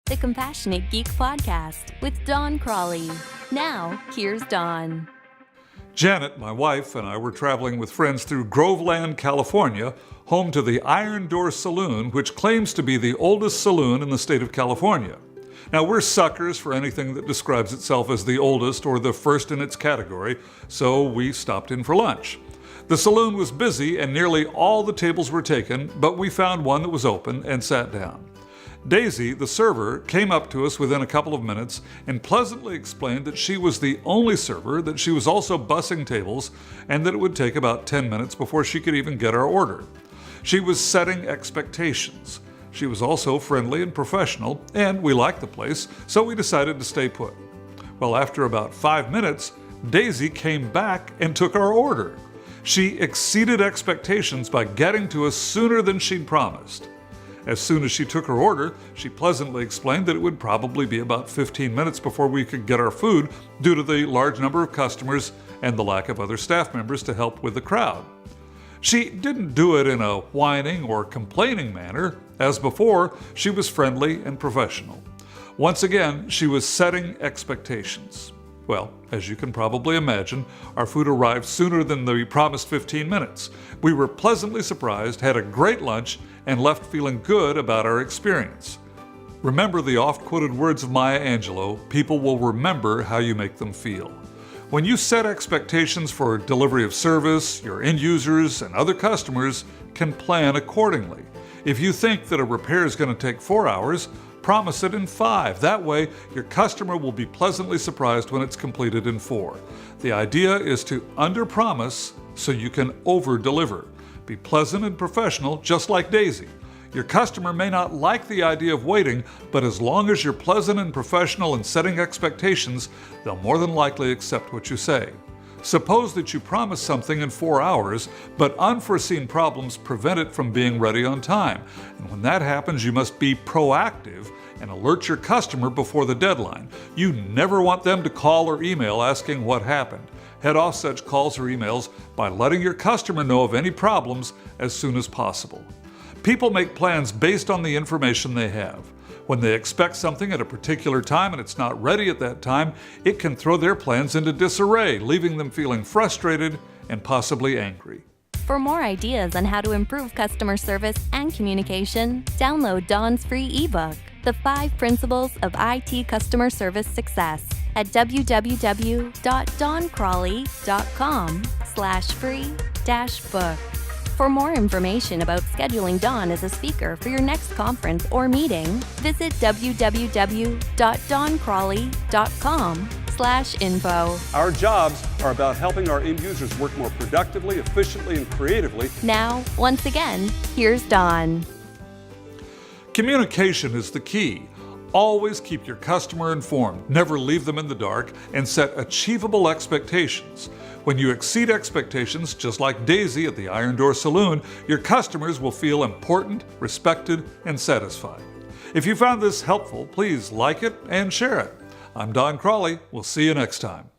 the Compassionate Geek Podcast with Don Crawley. Now, here's Don. Janet, my wife, and I were traveling with friends through Groveland, California, home to the Iron Door Saloon, which claims to be the oldest saloon in the state of California. Now, we're suckers for anything that describes itself as the oldest or the first in its category, so we stopped in for lunch. The saloon was busy and nearly all the tables were taken, but we found one that was open and sat down. Daisy, the server, came up to us within a couple of minutes and pleasantly explained that she was the only server, that she was also bussing tables, and that it would take about 10 minutes before she could even get our order. She was setting expectations. She was also friendly and professional, and we liked the place, so we decided to stay put. Well, after about 5 minutes, Daisy came back and took our order. She exceeded expectations by getting to us sooner than she'd promised. As soon as she took her order, she pleasantly explained that it would probably be about 15 minutes before we could get our food due to the large number of customers and the lack of other staff members to help with the crowd. She didn't do it in a whining or complaining manner. As before, she was friendly and professional. Once again, she was setting expectations. Well, as you can probably imagine, our food arrived sooner than the promised 15 minutes. We were pleasantly surprised, had a great lunch, and left feeling good about our experience. Remember the oft-quoted words of Maya Angelou, people will remember how you make them feel. When you set expectations for delivery of service, your end users and other customers can plan accordingly. If you think that a repair is going to take 4 hours, promise it in 5. That way, your customer will be pleasantly surprised when it's completed in 4. The idea is to under-promise so you can over-deliver. Be pleasant and professional, just like Daisy. Your customer may not like the idea of waiting, but as long as you're pleasant and professional in setting expectations, they'll more than likely accept what you say. Suppose that you promise something in 4 hours, but unforeseen problems prevent it from being ready on time. And when that happens, you must be proactive and alert your customer before the deadline. You never want them to call or email asking what happened. Head off such calls or emails by letting your customer know of any problems as soon as possible. People make plans based on the information they have. When they expect something at a particular time and it's not ready at that time, it can throw their plans into disarray, leaving them feeling frustrated and possibly angry. For more ideas on how to improve customer service and communication, download Don's free ebook, The 5 Principles of IT Customer Service Success, at www.doncrawley.com/free-book. For more information about scheduling Don as a speaker for your next conference or meeting, visit www.doncrawley.com/info. Our jobs are about helping our end users work more productively, efficiently, and creatively. Now, once again, here's Don. Communication is the key. Always keep your customer informed, never leave them in the dark, and set achievable expectations. When you exceed expectations, just like Daisy at the Iron Door Saloon, your customers will feel important, respected, and satisfied. If you found this helpful, please like it and share it. I'm Don Crawley. We'll see you next time.